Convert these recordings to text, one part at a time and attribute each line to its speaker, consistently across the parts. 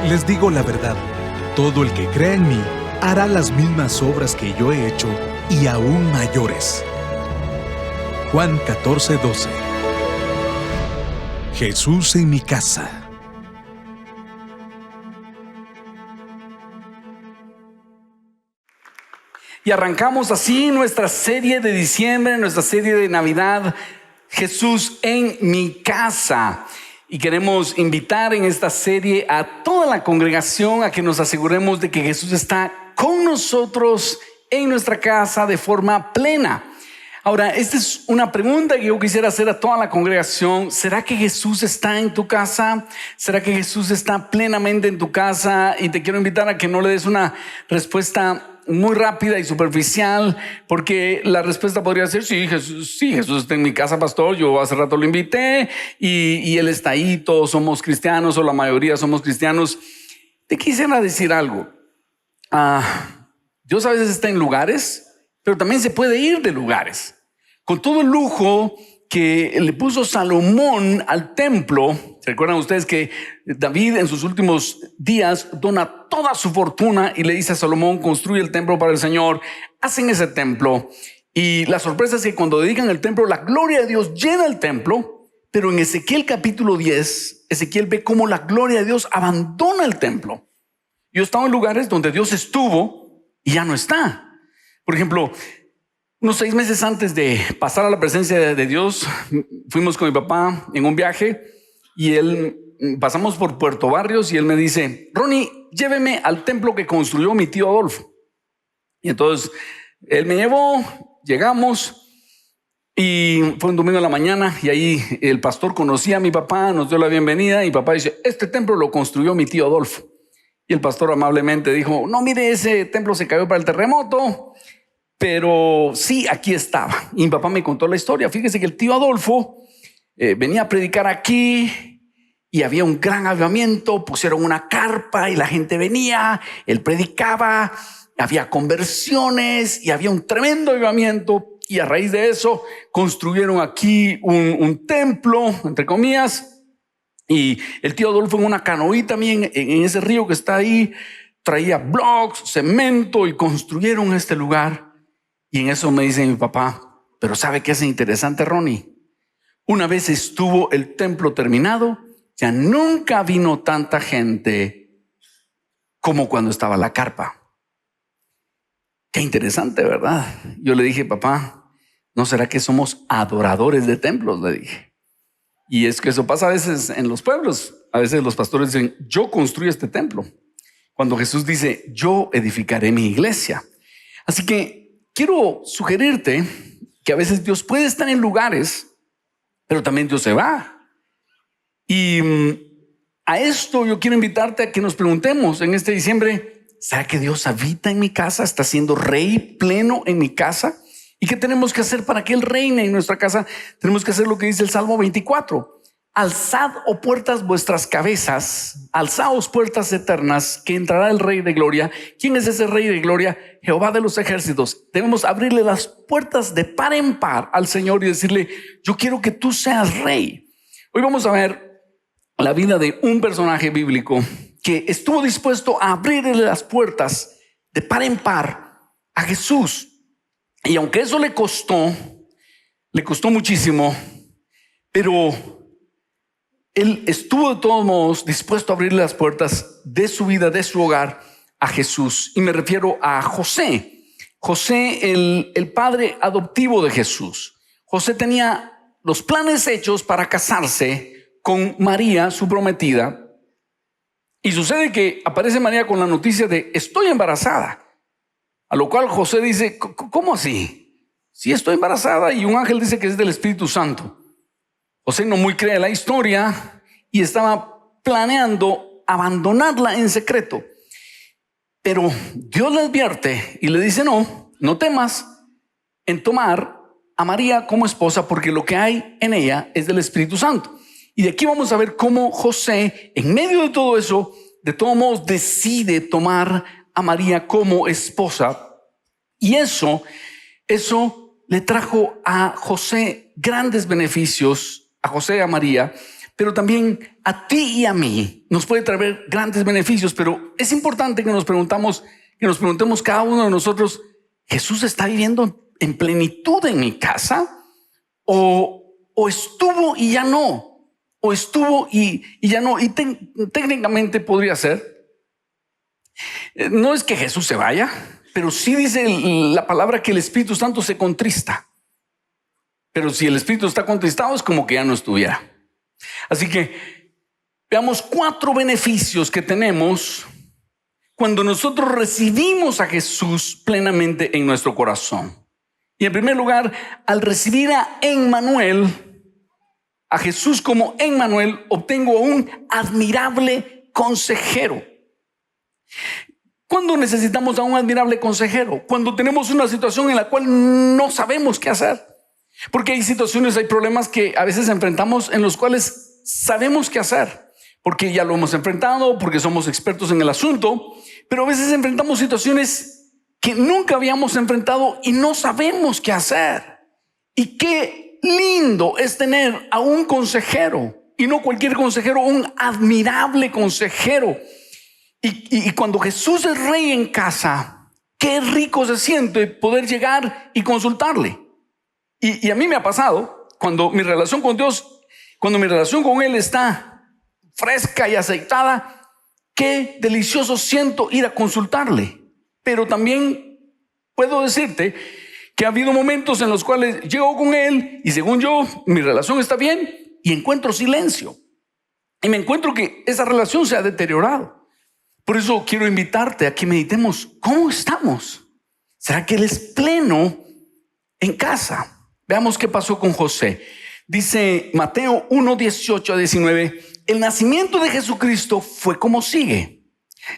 Speaker 1: Les digo la verdad, todo el que crea en mí hará las mismas obras que yo he hecho y aún mayores. Juan 14:12. Jesús en mi casa.
Speaker 2: Y arrancamos así nuestra serie de diciembre, nuestra serie de Navidad, Jesús en mi casa. Y queremos invitar en esta serie a toda la congregación a que nos aseguremos de que Jesús está con nosotros en nuestra casa de forma plena. Ahora, esta es una pregunta que yo quisiera hacer a toda la congregación. ¿Será que Jesús está en tu casa? ¿Será que Jesús está plenamente en tu casa? Y te quiero invitar a que no le des una respuesta muy rápida y superficial, porque la respuesta podría ser: sí, Jesús está en mi casa, pastor. Yo hace rato lo invité y Él está ahí. Todos somos cristianos, o la mayoría somos cristianos. Te quisiera decir algo. Dios a veces está en lugares, pero también se puede ir de lugares. Con todo el lujo que le puso Salomón al templo. ¿Se recuerdan ustedes que David en sus últimos días dona toda su fortuna y le dice a Salomón: construye el templo para el Señor? Hacen ese templo y la sorpresa es que cuando dedican el templo, la gloria de Dios llena el templo. Pero en Ezequiel capítulo 10, Ezequiel ve cómo la gloria de Dios abandona el templo. Yo he estado en lugares donde Dios estuvo y ya no está. Por ejemplo, unos 6 meses antes de pasar a la presencia de Dios, fuimos con mi papá en un viaje y pasamos por Puerto Barrios y él me dice: Ronnie, lléveme al templo que construyó mi tío Adolfo. Y entonces él me llevó, llegamos y fue un domingo en la mañana y ahí el pastor conocía a mi papá, nos dio la bienvenida y mi papá dice: este templo lo construyó mi tío Adolfo. Y el pastor amablemente dijo: no, mire, ese templo se cayó para el terremoto, pero sí, aquí estaba. Y mi papá me contó la historia. Fíjese que el tío Adolfo venía a predicar aquí y había un gran avivamiento. Pusieron una carpa y la gente venía, él predicaba, había conversiones y había un tremendo avivamiento. Y a raíz de eso construyeron aquí un templo, entre comillas. Y el tío Adolfo, en una canoita también en ese río que está ahí, traía blocks, cemento y construyeron este lugar. Y en eso me dice mi papá: pero ¿sabe qué es interesante, Ronnie? Una vez estuvo el templo terminado, ya nunca vino tanta gente como cuando estaba la carpa. Qué interesante, ¿verdad? Yo le dije: papá, ¿no será que somos adoradores de templos? Le dije. Y es que eso pasa a veces en los pueblos. A veces los pastores dicen: yo construyo este templo, cuando Jesús dice: yo edificaré mi iglesia. Así que quiero sugerirte que a veces Dios puede estar en lugares, pero también Dios se va. Y a esto yo quiero invitarte a que nos preguntemos en este diciembre: ¿será que Dios habita en mi casa? ¿Está siendo rey pleno en mi casa? ¿Y qué tenemos que hacer para que Él reine en nuestra casa? Tenemos que hacer lo que dice el Salmo 24. alzad, oh puertas, vuestras cabezas, alzaos puertas eternas, que entrará el Rey de Gloria. ¿Quién es ese Rey de Gloria? Jehová de los ejércitos. Debemos abrirle las puertas de par en par al Señor y decirle: yo quiero que tú seas Rey. Hoy vamos a ver la vida de un personaje bíblico que estuvo dispuesto a abrirle las puertas de par en par a Jesús. Y aunque eso le costó muchísimo, pero él estuvo de todos modos dispuesto a abrir las puertas de su vida, de su hogar, a Jesús. Y me refiero a José. José, el padre adoptivo de Jesús. José tenía los planes hechos para casarse con María, su prometida. Y sucede que aparece María con la noticia de: estoy embarazada. A lo cual José dice: ¿cómo así? Si estoy embarazada y un ángel dice que es del Espíritu Santo. José no muy cree la historia y estaba planeando abandonarla en secreto. Pero Dios le advierte y le dice: no temas en tomar a María como esposa, porque lo que hay en ella es del Espíritu Santo. Y de aquí vamos a ver cómo José, en medio de todo eso, de todos modos decide tomar a María como esposa. Y eso le trajo a José grandes beneficios, a José y a María, pero también a ti y a mí nos puede traer grandes beneficios. Pero es importante que nos preguntemos cada uno de nosotros: ¿Jesús está viviendo en plenitud en mi casa? ¿O estuvo y ya no? ¿O estuvo y ya no? Y técnicamente podría ser. No es que Jesús se vaya, pero sí dice la palabra que el Espíritu Santo se contrista. Pero si el Espíritu está contristado, es como que ya no estuviera. Así que veamos 4 beneficios que tenemos cuando nosotros recibimos a Jesús plenamente en nuestro corazón. Y en primer lugar, al recibir a Emmanuel, a Jesús como Emmanuel, obtengo un admirable consejero. ¿Cuándo necesitamos a un admirable consejero? Cuando tenemos una situación en la cual no sabemos qué hacer. Porque hay situaciones, hay problemas que a veces enfrentamos en los cuales sabemos qué hacer. Porque ya lo hemos enfrentado, porque somos expertos en el asunto. Pero a veces enfrentamos situaciones que nunca habíamos enfrentado y no sabemos qué hacer. Y qué lindo es tener a un consejero, y no cualquier consejero, un admirable consejero. Y cuando Jesús es Rey en casa, qué rico se siente poder llegar y consultarle. Y a mí me ha pasado, cuando mi relación con Dios, cuando mi relación con Él está fresca y aceitada, qué delicioso siento ir a consultarle. Pero también puedo decirte que ha habido momentos en los cuales llego con Él y, según yo, mi relación está bien, y encuentro silencio. Y me encuentro que esa relación se ha deteriorado. Por eso quiero invitarte a que meditemos: ¿cómo estamos? ¿Será que Él es pleno en casa? Veamos qué pasó con José. Dice Mateo 1, 18 a 19: el nacimiento de Jesucristo fue como sigue.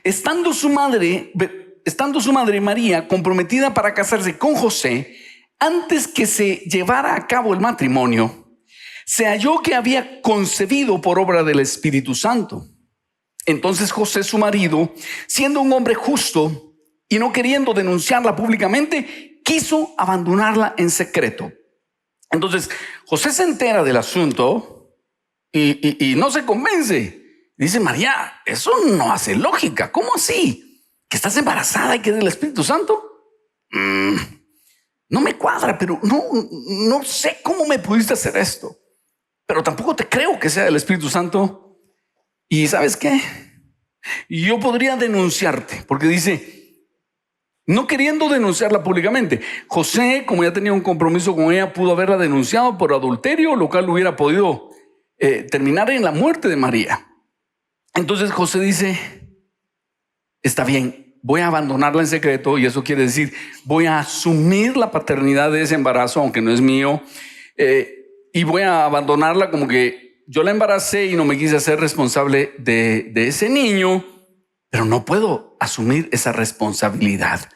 Speaker 2: Estando su madre María comprometida para casarse con José, antes que se llevara a cabo el matrimonio, se halló que había concebido por obra del Espíritu Santo. Entonces José, su marido, siendo un hombre justo y no queriendo denunciarla públicamente, quiso abandonarla en secreto. Entonces José se entera del asunto y no se convence. Dice: María, eso no hace lógica. ¿Cómo así? ¿Que estás embarazada y que es del Espíritu Santo? No me cuadra, pero no sé cómo me pudiste hacer esto. Pero tampoco te creo que sea del Espíritu Santo. Y ¿sabes qué? Yo podría denunciarte, porque dice, no queriendo denunciarla públicamente. José, como ya tenía un compromiso con ella, pudo haberla denunciado por adulterio, lo cual hubiera podido terminar en la muerte de María. Entonces José dice: está bien, voy a abandonarla en secreto, y eso quiere decir, voy a asumir la paternidad de ese embarazo, aunque no es mío, y voy a abandonarla como que yo la embaracé y no me quise hacer responsable de ese niño, pero no puedo asumir esa responsabilidad.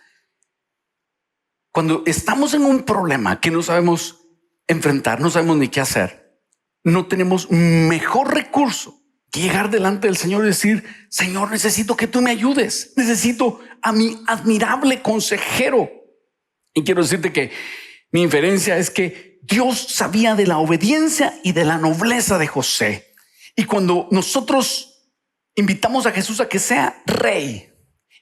Speaker 2: Cuando estamos en un problema que no sabemos enfrentar, no sabemos ni qué hacer, no tenemos mejor recurso que llegar delante del Señor y decir: Señor, necesito que tú me ayudes. Necesito a mi admirable consejero. Y quiero decirte que mi inferencia es que Dios sabía de la obediencia y de la nobleza de José. Y cuando nosotros invitamos a Jesús a que sea rey,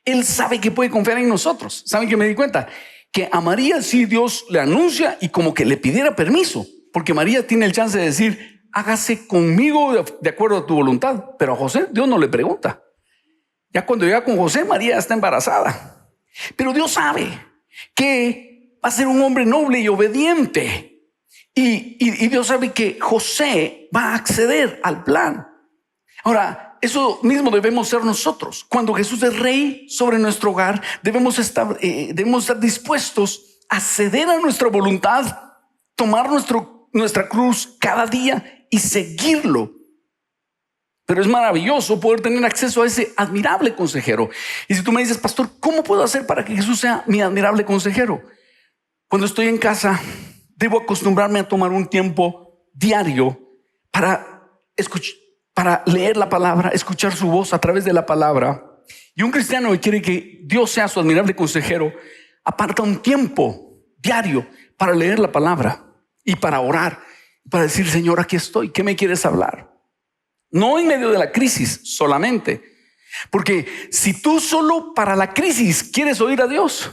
Speaker 2: Él sabe que puede confiar en nosotros. ¿Saben qué me di cuenta? Que a María sí Dios le anuncia y como que le pidiera permiso, porque María tiene el chance de decir: hágase conmigo de acuerdo a tu voluntad. Pero a José Dios no le pregunta. Ya cuando llega con José, María está embarazada. Pero Dios sabe que va a ser un hombre noble y obediente. Y Dios sabe que José va a acceder al plan. Ahora, eso mismo debemos ser nosotros. Cuando Jesús es rey sobre nuestro hogar, debemos estar dispuestos a ceder a nuestra voluntad, tomar nuestra cruz cada día y seguirlo. Pero es maravilloso poder tener acceso a ese admirable consejero. Y si tú me dices: pastor, ¿cómo puedo hacer para que Jesús sea mi admirable consejero? Cuando estoy en casa, debo acostumbrarme a tomar un tiempo diario para leer la palabra, escuchar su voz a través de la palabra. Y un cristiano que quiere que Dios sea su admirable consejero, aparta un tiempo diario para leer la palabra y para orar, para decir: Señor, aquí estoy, ¿qué me quieres hablar? No en medio de la crisis solamente, porque si tú solo para la crisis quieres oír a Dios,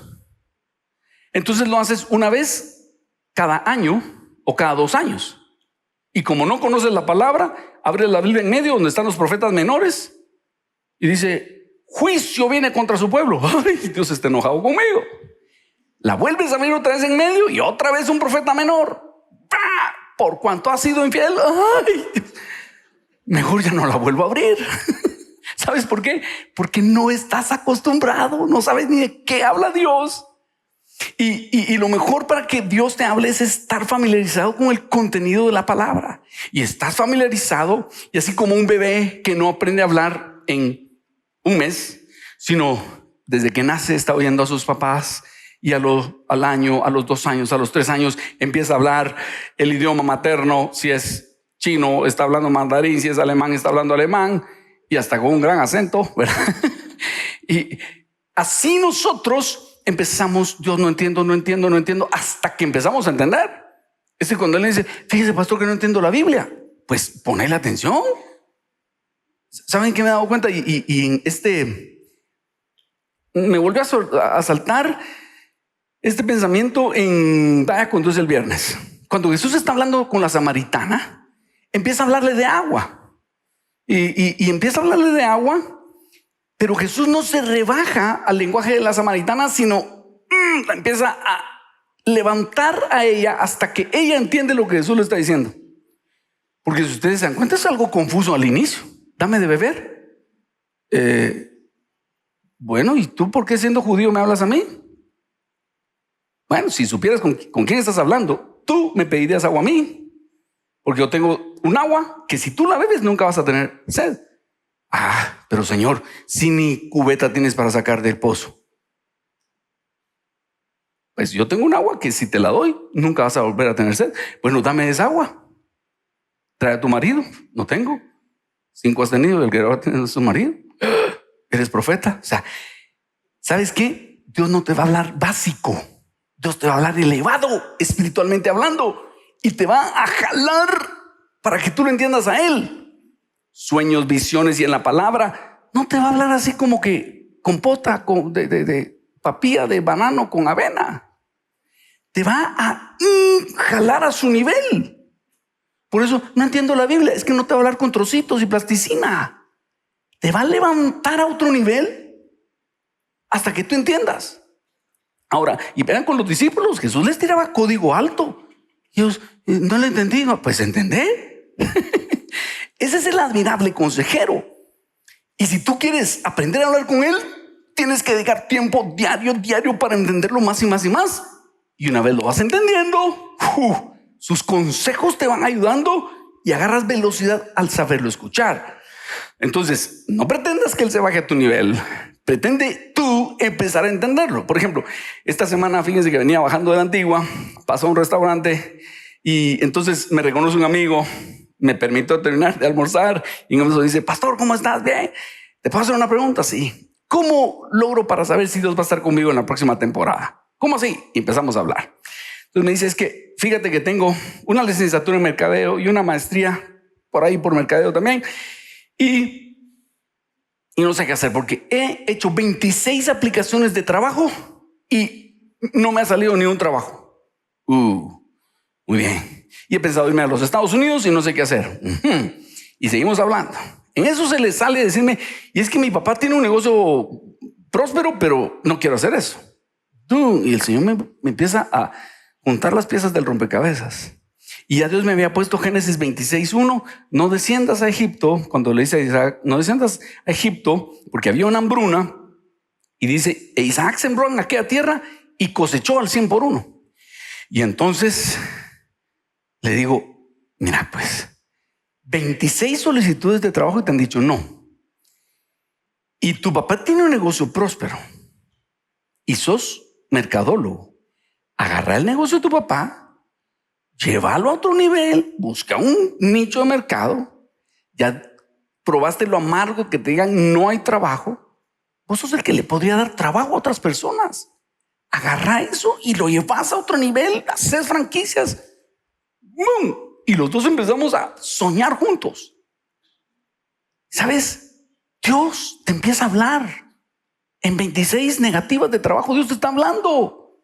Speaker 2: entonces lo haces una vez cada año o cada 2 años. Y como no conoces la palabra, abres la Biblia en medio donde están los profetas menores y dice: juicio viene contra su pueblo. Ay, Dios está enojado conmigo. La vuelves a abrir otra vez en medio y otra vez un profeta menor. ¡Bah! Por cuanto has sido infiel. Ay, mejor ya no la vuelvo a abrir. ¿Sabes por qué? Porque no estás acostumbrado, no sabes ni de qué habla Dios. Y lo mejor para que Dios te hable es estar familiarizado con el contenido de la palabra. Y estás familiarizado, y así como un bebé que no aprende a hablar en un mes, sino desde que nace está oyendo a sus papás, y al año, a los 2 años, a los 3 años empieza a hablar el idioma materno. Si es chino, está hablando mandarín; si es alemán, está hablando alemán, y hasta con un gran acento, ¿verdad? Y así nosotros empezamos: Dios, no entiendo, hasta que empezamos a entender. Es que cuando él dice: fíjese, pastor, que no entiendo la Biblia, pues ponle atención. ¿Saben qué me he dado cuenta? Y me volvió a saltar este pensamiento cuando es el viernes. Cuando Jesús está hablando con la samaritana, empieza a hablarle de agua. Y empieza a hablarle de agua, pero Jesús no se rebaja al lenguaje de la samaritana, sino la empieza a levantar a ella hasta que ella entiende lo que Jesús le está diciendo. Porque si ustedes se dan cuenta, es algo confuso al inicio. Dame de beber. Bueno, ¿y tú por qué, siendo judío, me hablas a mí? Bueno, si supieras con quién estás hablando, tú me pedirías agua a mí, porque yo tengo un agua que si tú la bebes nunca vas a tener sed. Pero Señor, si ni cubeta tienes para sacar del pozo. Pues yo tengo un agua que si te la doy nunca vas a volver a tener sed. Bueno, dame esa agua. Trae a tu marido. No tengo. 5 has tenido, el que ahora tiene su marido. Eres profeta. O sea, ¿sabes qué? Dios no te va a hablar básico. Dios te va a hablar elevado, espiritualmente hablando, y te va a jalar para que tú lo entiendas a Él. Sueños, visiones, y en la palabra no te va a hablar así como que compota de papilla de banano con avena. Te va a jalar a su nivel. Por eso no entiendo la Biblia. Es que no te va a hablar con trocitos y plasticina. Te va a levantar a otro nivel hasta que tú entiendas. Ahora, y vean con los discípulos, Jesús les tiraba código alto. Ellos, no le entendí. No, pues entendé. Ese es el admirable consejero. Y si tú quieres aprender a hablar con Él, tienes que dedicar tiempo diario para entenderlo más y más y más. Y una vez lo vas entendiendo, sus consejos te van ayudando y agarras velocidad al saberlo escuchar. Entonces, no pretendas que Él se baje a tu nivel. Pretende tú empezar a entenderlo. Por ejemplo, esta semana, fíjense que venía bajando de la Antigua, pasó a un restaurante y entonces me reconoce un amigo Me permitió terminar de almorzar y me dice: pastor, ¿cómo estás? Bien. ¿Te puedo hacer una pregunta? Sí. ¿Cómo logro para saber si Dios va a estar conmigo en la próxima temporada? ¿Cómo así? Y empezamos a hablar. Entonces me dice: es que fíjate que tengo una licenciatura en mercadeo y una maestría por ahí por mercadeo también. Y no sé qué hacer porque he hecho 26 aplicaciones de trabajo y no me ha salido ni un trabajo. Muy bien. Y he pensado irme a los Estados Unidos y no sé qué hacer. Y seguimos hablando. En eso se le sale decirme: y es que mi papá tiene un negocio próspero, pero no quiero hacer eso. Y el Señor me empieza a juntar las piezas del rompecabezas. Y ya Dios me había puesto Génesis 26:1: no desciendas a Egipto. Cuando le dice a Isaac: no desciendas a Egipto, porque había una hambruna. Y dice: e Isaac sembró en aquella tierra y cosechó al 100 por 1. Y entonces le digo: mira, pues 26 solicitudes de trabajo y te han dicho no. Y tu papá tiene un negocio próspero y sos mercadólogo. Agarra el negocio de tu papá, llévalo a otro nivel, busca un nicho de mercado. Ya probaste lo amargo que te digan no hay trabajo. Vos sos el que le podría dar trabajo a otras personas. Agarra eso y lo llevas a otro nivel, haces franquicias. ¡Bum! Y los dos empezamos a soñar juntos. ¿Sabes? Dios te empieza a hablar. En 26 negativas de trabajo, Dios te está hablando.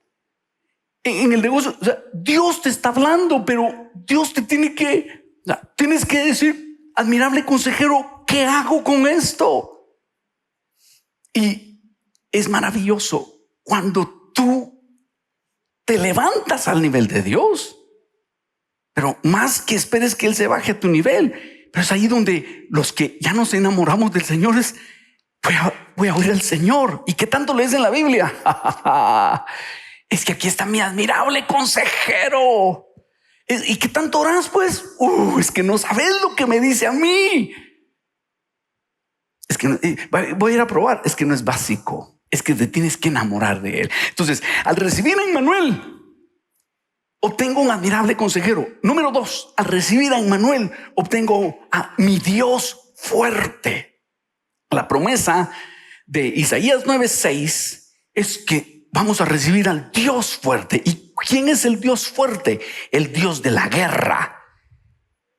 Speaker 2: En el negocio, o sea, Dios te está hablando, pero Dios te tienes que decir: admirable consejero, ¿qué hago con esto? Y es maravilloso cuando tú te levantas al nivel de Dios. Pero más que esperes que Él se baje a tu nivel. Pero es ahí donde los que ya nos enamoramos del Señor es: voy a oír al Señor. ¿Y qué tanto lees en la Biblia? Es que aquí está mi admirable consejero. ¿Y qué tanto oras? Pues es que no sabes lo que me dice a mí. Es que voy a ir a probar. Es que no es básico. Es que te tienes que enamorar de Él. Entonces, al recibir a Emmanuel, obtengo un admirable consejero. Número 2, al recibir a Emmanuel, obtengo a mi Dios fuerte. La promesa de Isaías 9:6 es que vamos a recibir al Dios fuerte. ¿Y quién es el Dios fuerte? El Dios de la guerra.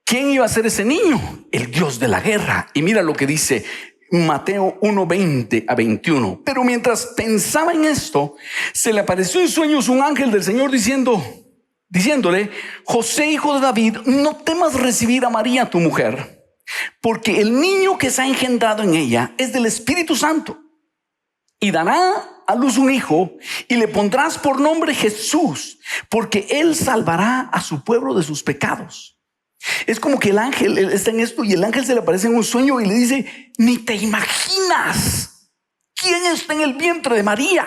Speaker 2: ¿Quién iba a ser ese niño? El Dios de la guerra. Y mira lo que dice Mateo 1:20-21. Pero mientras pensaba en esto, se le apareció en sueños un ángel del Señor diciéndole: José, hijo de David, no temas recibir a María tu mujer, porque el niño que se ha engendrado en ella es del Espíritu Santo, y dará a luz un hijo, y le pondrás por nombre Jesús, porque él salvará a su pueblo de sus pecados. Es como que el ángel está en esto y el ángel se le aparece en un sueño y le dice: ni te imaginas quién está en el vientre de María.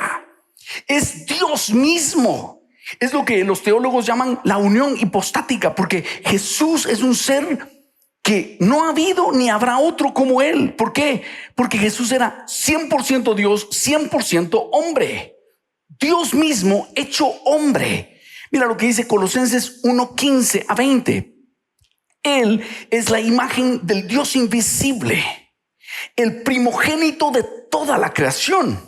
Speaker 2: Es Dios mismo. Es lo que los teólogos llaman la unión hipostática, porque Jesús es un ser que no ha habido ni habrá otro como Él. ¿Por qué? Porque Jesús era 100% Dios, 100% hombre. Dios mismo hecho hombre. Mira lo que dice Colosenses 1:15-20. Él es la imagen del Dios invisible, el primogénito de toda la creación,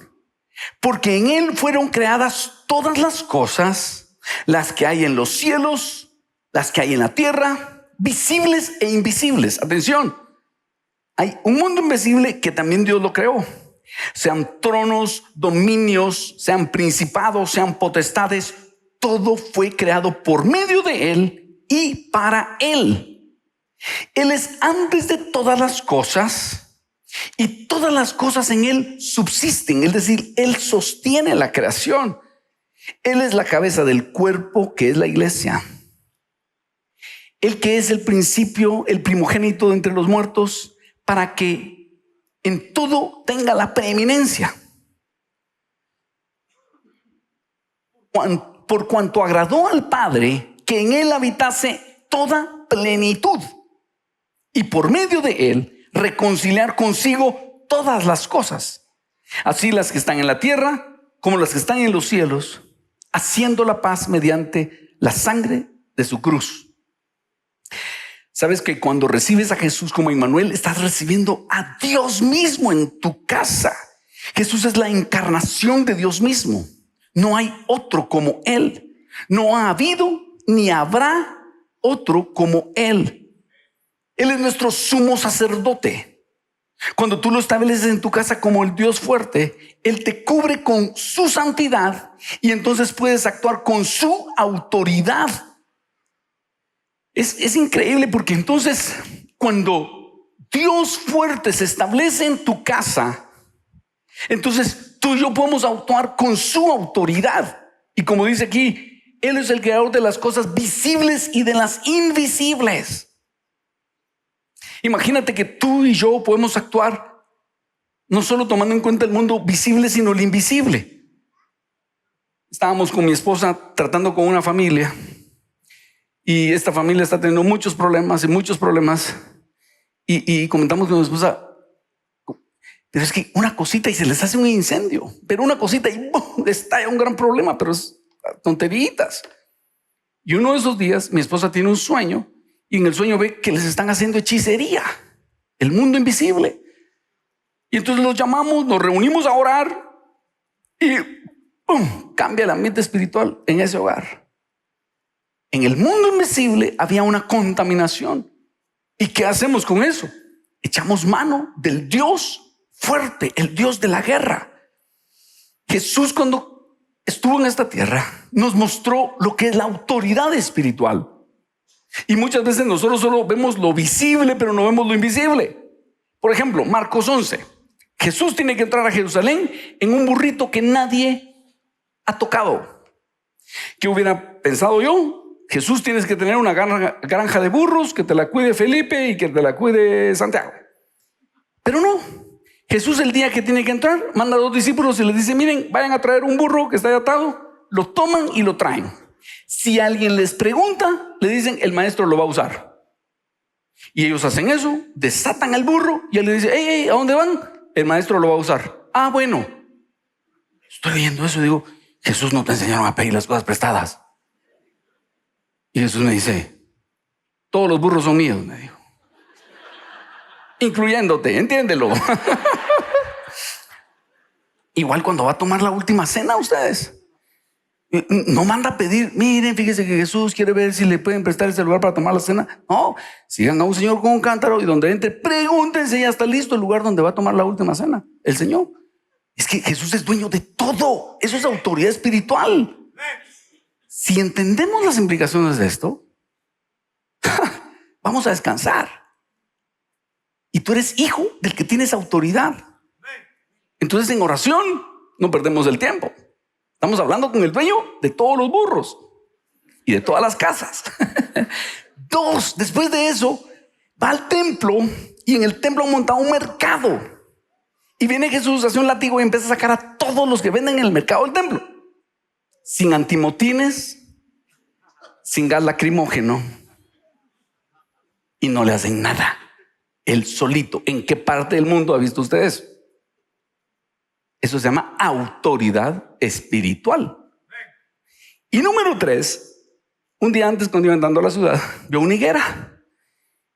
Speaker 2: porque en Él fueron creadas todas las cosas, las que hay en los cielos, las que hay en la tierra, visibles e invisibles. Atención, hay un mundo invisible que también Dios lo creó. Sean tronos, dominios, sean principados, sean potestades, todo fue creado por medio de Él y para Él. Él es antes de todas las cosas y todas las cosas en Él subsisten, es decir, Él sostiene la creación. Él es la cabeza del cuerpo, que es la iglesia. Él que es el principio, el primogénito de entre los muertos, para que en todo tenga la preeminencia. Por cuanto agradó al Padre que en Él habitase toda plenitud, y por medio de Él reconciliar consigo todas las cosas, así las que están en la tierra como las que están en los cielos, haciendo la paz mediante la sangre de su cruz. Sabes que cuando recibes a Jesús como Emmanuel, estás recibiendo a Dios mismo en tu casa. Jesús es la encarnación de Dios mismo. No hay otro como Él. No ha habido ni habrá otro como Él. Él es nuestro sumo sacerdote. Cuando tú lo estableces en tu casa como el Dios fuerte, Él te cubre con su santidad y entonces puedes actuar con su autoridad. Es increíble porque entonces cuando Dios fuerte se establece en tu casa, entonces tú y yo podemos actuar con su autoridad. Y como dice aquí, Él es el creador de las cosas visibles y de las invisibles. Imagínate que tú y yo podemos actuar no solo tomando en cuenta el mundo visible, sino el invisible. Estábamos con mi esposa tratando con una familia y esta familia está teniendo muchos problemas y comentamos con mi esposa, pero es que una cosita y se les hace un incendio, pero una cosita y ¡bum!, estalla un gran problema, pero es tonteritas. Y uno de esos días mi esposa tiene un sueño y en el sueño ve que les están haciendo hechicería, el mundo invisible. Y entonces los llamamos, nos reunimos a orar y ¡pum!, cambia el ambiente espiritual en ese hogar. En el mundo invisible había una contaminación. ¿Y qué hacemos con eso? Echamos mano del Dios fuerte, el Dios de la guerra. Jesús, cuando estuvo en esta tierra, nos mostró lo que es la autoridad espiritual. Y muchas veces nosotros solo vemos lo visible, pero no vemos lo invisible. Por ejemplo, Marcos 11. Jesús tiene que entrar a Jerusalén en un burrito que nadie ha tocado. ¿Qué hubiera pensado yo? Jesús, tienes que tener una granja de burros, que te la cuide Felipe y que te la cuide Santiago. Pero no. Jesús, el día que tiene que entrar, manda a 2 discípulos y les dice, miren, vayan a traer un burro que está atado, lo toman y lo traen. Si alguien les pregunta, le dicen, el maestro lo va a usar. Y ellos hacen eso, desatan al burro y él le dice, hey, ¿a dónde van? El maestro lo va a usar. Ah, bueno. Estoy leyendo eso y digo, Jesús, no te enseñaron a pedir las cosas prestadas. Y Jesús me dice, todos los burros son míos, me dijo. Incluyéndote, entiéndelo. Igual cuando va a tomar la última cena ustedes. No manda a pedir, miren, fíjese que Jesús quiere ver si le pueden prestar ese lugar para tomar la cena. No, sigan a un señor con un cántaro y donde entre, pregúntense, ya está listo el lugar donde va a tomar la última cena. El Señor. Es que Jesús es dueño de todo. Eso es autoridad espiritual. Si entendemos las implicaciones de esto, vamos a descansar. Y tú eres hijo del que tienes autoridad. Entonces en oración no perdemos el tiempo. Estamos hablando con el dueño de todos los burros y de todas las casas. 2, después de eso, va al templo y en el templo monta un mercado. Y viene Jesús, hace un látigo y empieza a sacar a todos los que venden en el mercado del templo. Sin antimotines, sin gas lacrimógeno. Y no le hacen nada. Él solito. ¿En qué parte del mundo ha visto usted eso? Eso se llama autoridad espiritual. Y número 3, un día antes, cuando iba andando a la ciudad, vio una higuera.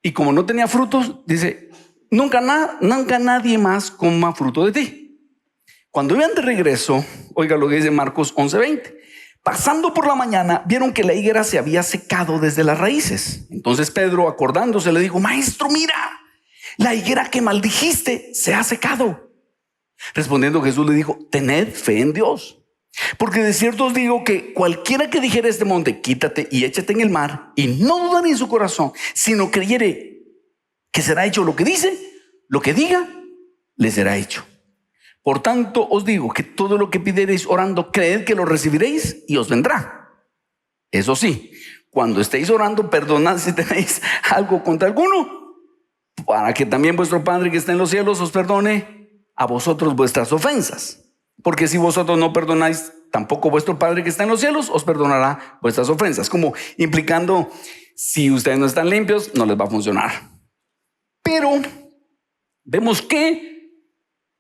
Speaker 2: Y como no tenía frutos, dice, nunca nadie más coma fruto de ti. Cuando iban de regreso, oiga lo que dice Marcos 11:20. Pasando por la mañana, vieron que la higuera se había secado desde las raíces. Entonces Pedro, acordándose, le dijo, maestro, mira, la higuera que maldijiste se ha secado. Respondiendo Jesús le dijo, tened fe en Dios, porque de cierto os digo que cualquiera que dijere a este monte, quítate y échate en el mar, y no dudare en su corazón, sino creyere que será hecho lo que dice, lo que diga, le será hecho. Por tanto os digo que todo lo que pidiereis orando, creed que lo recibiréis y os vendrá. Eso sí, cuando estéis orando, perdonad si tenéis algo contra alguno, para que también vuestro Padre que está en los cielos os perdone a vosotros vuestras ofensas. Porque si vosotros no perdonáis, tampoco vuestro Padre que está en los cielos os perdonará vuestras ofensas. Como implicando, si ustedes no están limpios, no les va a funcionar. Pero vemos que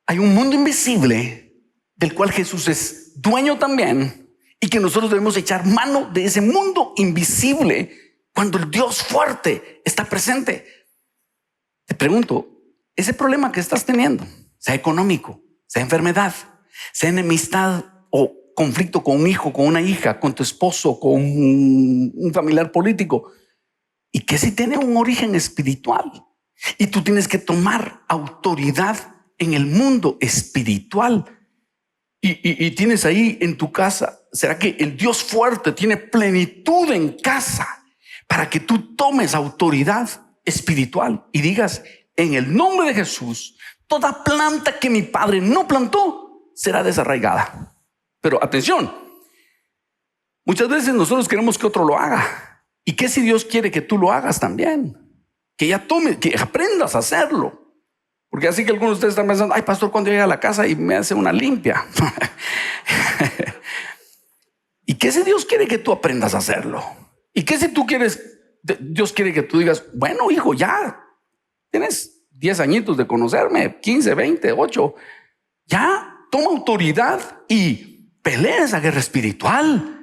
Speaker 2: hay un mundo invisible del cual Jesús es dueño también, y que nosotros debemos echar mano de ese mundo invisible cuando el Dios fuerte está presente. Te pregunto, ese problema que estás teniendo, sea económico, sea enfermedad, sea enemistad o conflicto con un hijo, con una hija, con tu esposo, con un familiar político, y que si tiene un origen espiritual, y tú tienes que tomar autoridad en el mundo espiritual, y tienes ahí en tu casa, ¿será que el Dios fuerte tiene plenitud en casa para que tú tomes autoridad espiritual y digas: en el nombre de Jesús, toda planta que mi padre no plantó será desarraigada? Pero atención, muchas veces nosotros queremos que otro lo haga. ¿Y qué si Dios quiere que tú lo hagas también? Que ya tomes, que aprendas a hacerlo. Porque así que algunos de ustedes están pensando: ay, pastor, cuando llega a la casa y me hace una limpia. ¿Y qué si Dios quiere que tú aprendas a hacerlo? ¿Y qué si tú quieres, Dios quiere que tú digas: bueno, hijo, ya tienes 10 añitos de conocerme, 15, 20, 8, ya toma autoridad y pelea esa guerra espiritual?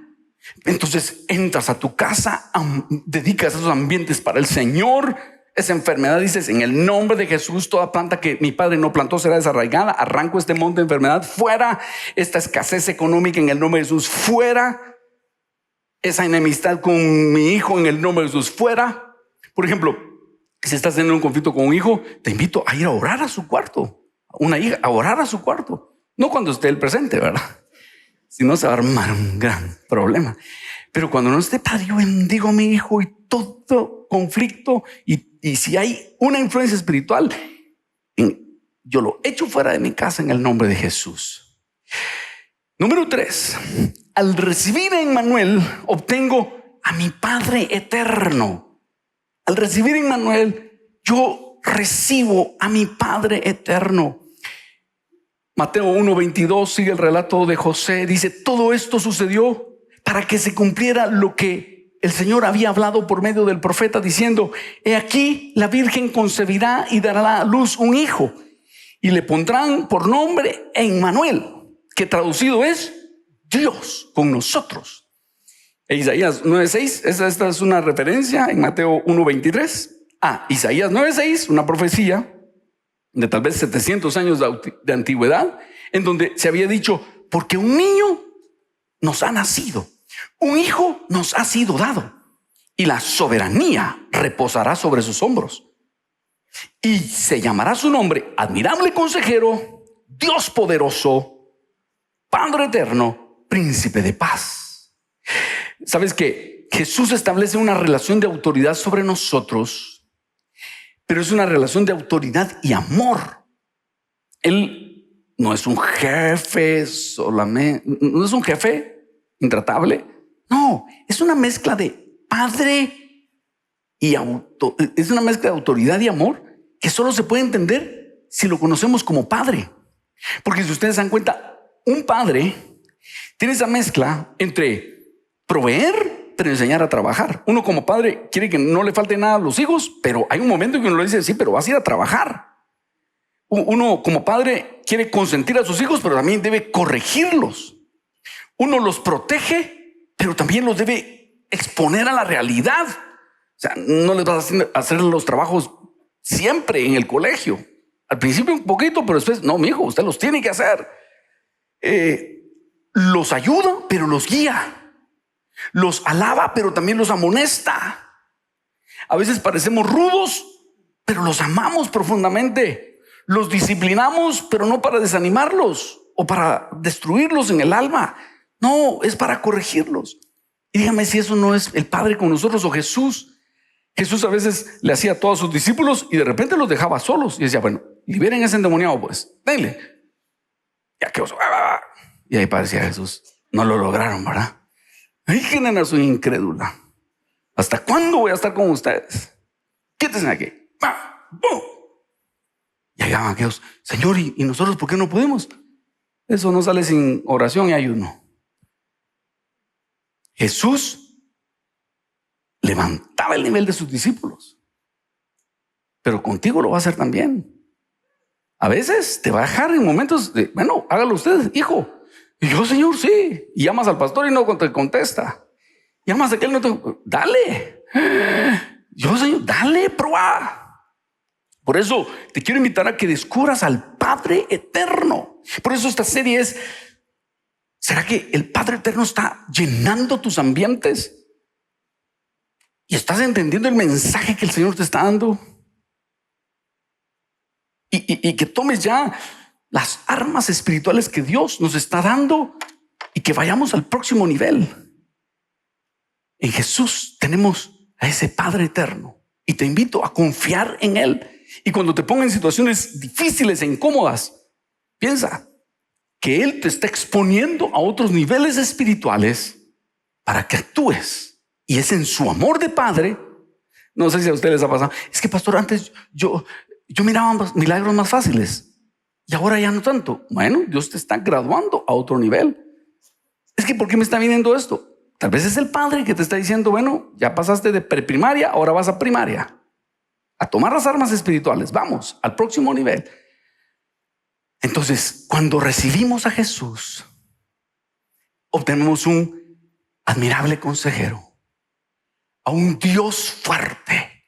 Speaker 2: Entonces entras a tu casa, dedicas esos ambientes para el Señor. Esa enfermedad, dices: en el nombre de Jesús, toda planta que mi padre no plantó será desarraigada. Arranco este monte de enfermedad fuera, esta escasez económica en el nombre de Jesús fuera, esa enemistad con mi hijo en el nombre de Jesús fuera. Por ejemplo, si estás teniendo un conflicto con un hijo, te invito a ir a orar a su cuarto. Una hija, a orar a su cuarto. No cuando esté el presente, ¿verdad? Si no, se va a armar un gran problema. Pero cuando no esté, Padre, yo bendigo a mi hijo, y todo conflicto, y si hay una influencia espiritual, yo lo echo fuera de mi casa en el nombre de Jesús. Número 3, al recibir a Emmanuel, obtengo a mi Padre eterno. Al recibir a Emmanuel, yo recibo a mi Padre eterno. Mateo 1:22 sigue el relato de José. Dice: todo esto sucedió para que se cumpliera lo que el Señor había hablado por medio del profeta, diciendo: he aquí, la Virgen concebirá y dará a luz un hijo, y le pondrán por nombre Emmanuel, que traducido es Dios con nosotros. Isaías 9:6, esta es una referencia en Mateo 1:23. Isaías 9:6, una profecía de tal vez 700 años de antigüedad, en donde se había dicho: porque un niño nos ha nacido, un hijo nos ha sido dado, y la soberanía reposará sobre sus hombros, y se llamará su nombre Admirable Consejero, Dios Poderoso, Padre Eterno, Príncipe de Paz. ¿Sabes que Jesús establece una relación de autoridad sobre nosotros? Pero es una relación de autoridad y amor. Él no es un jefe solamente, no es un jefe intratable. No, es una mezcla de padre y es una mezcla de autoridad y amor que solo se puede entender si lo conocemos como padre. Porque si ustedes se dan cuenta, un padre tiene esa mezcla entre proveer pero enseñar a trabajar. Uno como padre quiere que no le falte nada a los hijos, pero hay un momento en que uno le dice: sí, pero vas a ir a trabajar. Uno como padre quiere consentir a sus hijos, pero también debe corregirlos. Uno los protege, pero también los debe exponer a la realidad. O sea, no les vas a hacer los trabajos siempre en el colegio. Al principio un poquito, pero después: no, mijo, usted los tiene que hacer. Los ayuda, pero los guía. Los alaba, pero también los amonesta. A veces parecemos rudos, pero los amamos profundamente. Los disciplinamos, pero no para desanimarlos o para destruirlos en el alma. No, es para corregirlos. Y dígame si eso no es el Padre con nosotros o Jesús. Jesús a veces le hacía a todos sus discípulos y de repente los dejaba solos y decía: bueno, liberen a ese endemoniado, pues, denle. Ya que y ahí parecía Jesús: no lo lograron, ¿verdad? Ay, generación incrédula, ¿hasta cuándo voy a estar con ustedes? Quítense aquí. Y llegaban aquellos: Señor, ¿y nosotros por qué no pudimos? Eso no sale sin oración y ayuno. Jesús levantaba el nivel de sus discípulos, pero contigo lo va a hacer también. A veces te va a dejar en momentos de: bueno, hágalo usted, hijo. Y yo: Señor, sí. Y llamas al pastor y no te contesta. Llamas a aquel, no te... Dale. Yo, Señor, dale, prueba. Por eso te quiero invitar a que descubras al Padre Eterno. Por eso esta serie es: ¿será que el Padre Eterno está llenando tus ambientes? ¿Y estás entendiendo el mensaje que el Señor te está dando? Y que tomes ya las armas espirituales que Dios nos está dando y que vayamos al próximo nivel. En Jesús tenemos a ese Padre Eterno y te invito a confiar en Él. Y cuando te ponga en situaciones difíciles e incómodas, piensa que Él te está exponiendo a otros niveles espirituales para que actúes. Y es en su amor de Padre. No sé si a ustedes les ha pasado. Es que, pastor, antes yo miraba milagros más fáciles y ahora ya no tanto. Bueno, Dios te está graduando a otro nivel. Es que, ¿por qué me está viniendo esto? Tal vez es el Padre que te está diciendo: bueno, ya pasaste de preprimaria, ahora vas a primaria, a tomar las armas espirituales. Vamos al próximo nivel. Entonces, cuando recibimos a Jesús, obtenemos un admirable consejero, a un Dios fuerte,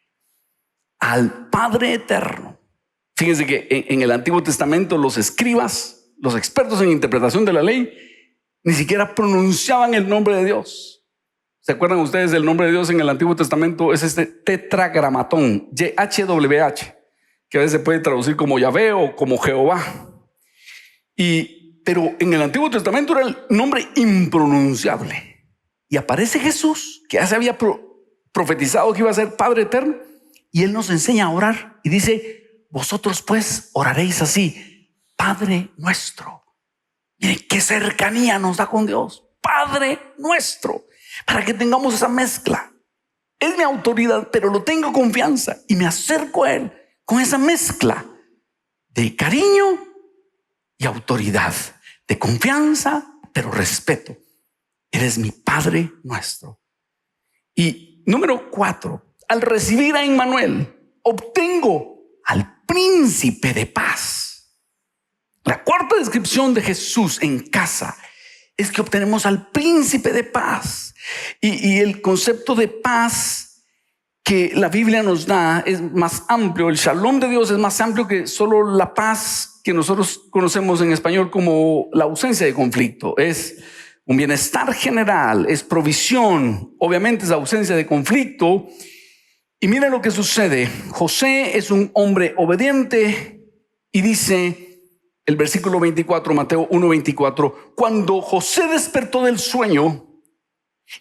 Speaker 2: al Padre Eterno. Fíjense que en el Antiguo Testamento los escribas, los expertos en interpretación de la ley, ni siquiera pronunciaban el nombre de Dios. ¿Se acuerdan ustedes del nombre de Dios en el Antiguo Testamento? Es este tetragramatón, YHWH, que a veces se puede traducir como Yahvé o como Jehová. Pero en el Antiguo Testamento era el nombre impronunciable. Y aparece Jesús, que ya se había profetizado que iba a ser Padre Eterno, y Él nos enseña a orar y dice: vosotros pues oraréis así: Padre nuestro. Miren qué cercanía nos da con Dios, Padre nuestro, para que tengamos esa mezcla. Es mi autoridad, pero lo tengo confianza y me acerco a Él con esa mezcla de cariño y autoridad, de confianza, pero respeto. Eres mi Padre nuestro. Y número 4, al recibir a Emmanuel, obtengo al príncipe de paz. La cuarta descripción de Jesús en casa es que obtenemos al príncipe de paz. Y el concepto de paz que la Biblia nos da es más amplio. El shalom de Dios es más amplio que solo la paz que nosotros conocemos en español como la ausencia de conflicto. Es un bienestar general, es provisión, obviamente es ausencia de conflicto. Y mira lo que sucede. José es un hombre obediente y dice el versículo 24, Mateo 1:24: cuando José despertó del sueño,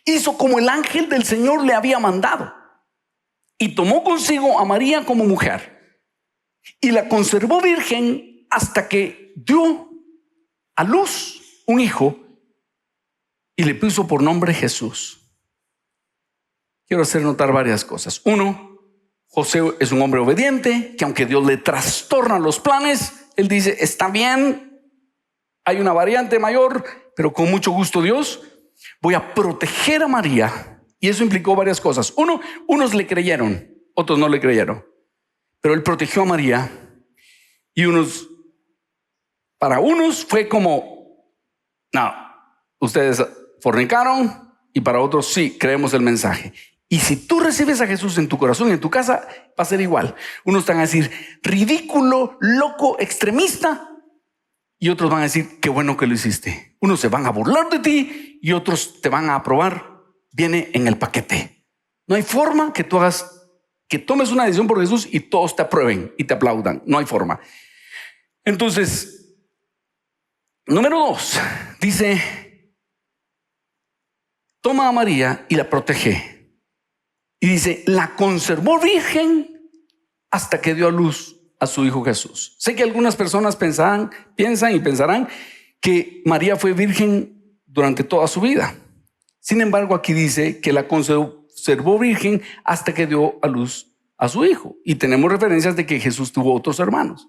Speaker 2: hizo como el ángel del Señor le había mandado y tomó consigo a María como mujer y la conservó virgen hasta que dio a luz un hijo y le puso por nombre Jesús. Quiero hacer notar varias cosas. 1, José es un hombre obediente que, aunque Dios le trastorna los planes, él dice: está bien, hay una variante mayor, pero con mucho gusto, Dios, voy a proteger a María. Y eso implicó varias cosas. Unos le creyeron, otros no le creyeron, pero él protegió a María. Y para unos fue como: no, ustedes fornicaron. Y para otros sí, creemos el mensaje. Y si tú recibes a Jesús en tu corazón y en tu casa, va a ser igual. Unos te van a decir: ridículo, loco, extremista. Y otros van a decir: qué bueno que lo hiciste. Unos se van a burlar de ti y otros te van a aprobar. Viene en el paquete. No hay forma que tú tomes una decisión por Jesús y todos te aprueben y te aplaudan. No hay forma. Entonces, número 2, dice: toma a María y la protege. Y dice: la conservó virgen hasta que dio a luz a su hijo Jesús. Sé que algunas personas piensan y pensarán que María fue virgen durante toda su vida. Sin embargo, aquí dice que la conservó virgen hasta que dio a luz a su hijo. Y tenemos referencias de que Jesús tuvo otros hermanos.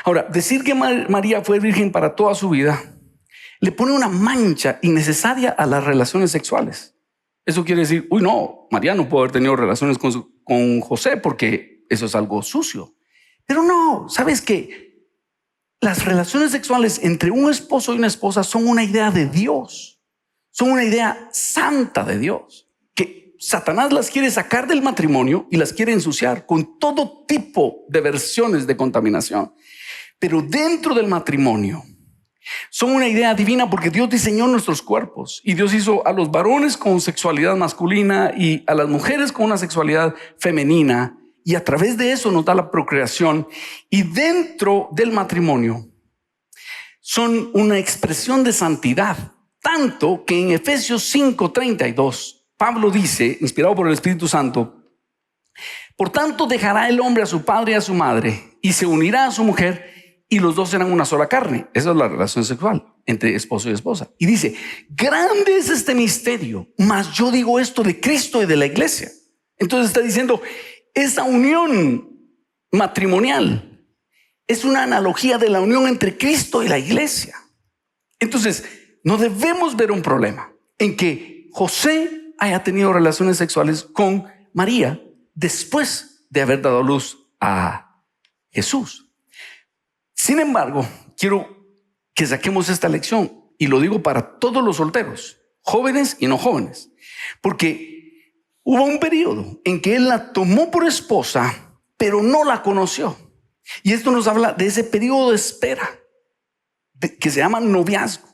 Speaker 2: Ahora, decir que María fue virgen para toda su vida le pone una mancha innecesaria a las relaciones sexuales. Eso quiere decir: uy, no, María no pudo haber tenido relaciones con José porque eso es algo sucio. Pero no, ¿sabes qué? Las relaciones sexuales entre un esposo y una esposa son una idea de Dios. Son una idea santa de Dios. Que Satanás las quiere sacar del matrimonio y las quiere ensuciar con todo tipo de versiones de contaminación. Pero dentro del matrimonio son una idea divina, porque Dios diseñó nuestros cuerpos y Dios hizo a los varones con sexualidad masculina y a las mujeres con una sexualidad femenina, y a través de eso nos da la procreación. Y dentro del matrimonio son una expresión de santidad, tanto que en Efesios 5:32 Pablo dice, inspirado por el Espíritu Santo: por tanto dejará el hombre a su padre y a su madre y se unirá a su mujer, y los dos serán una sola carne. Esa es la relación sexual entre esposo y esposa. Y dice: grande es este misterio, mas yo digo esto de Cristo y de la iglesia. Entonces está diciendo, esa unión matrimonial es una analogía de la unión entre Cristo y la iglesia. Entonces no debemos ver un problema en que José haya tenido relaciones sexuales con María después de haber dado luz a Jesús. Sin embargo, quiero que saquemos esta lección, y lo digo para todos los solteros, jóvenes y no jóvenes, porque hubo un periodo en que él la tomó por esposa, pero no la conoció. Y esto nos habla de ese periodo de espera que se llama noviazgo,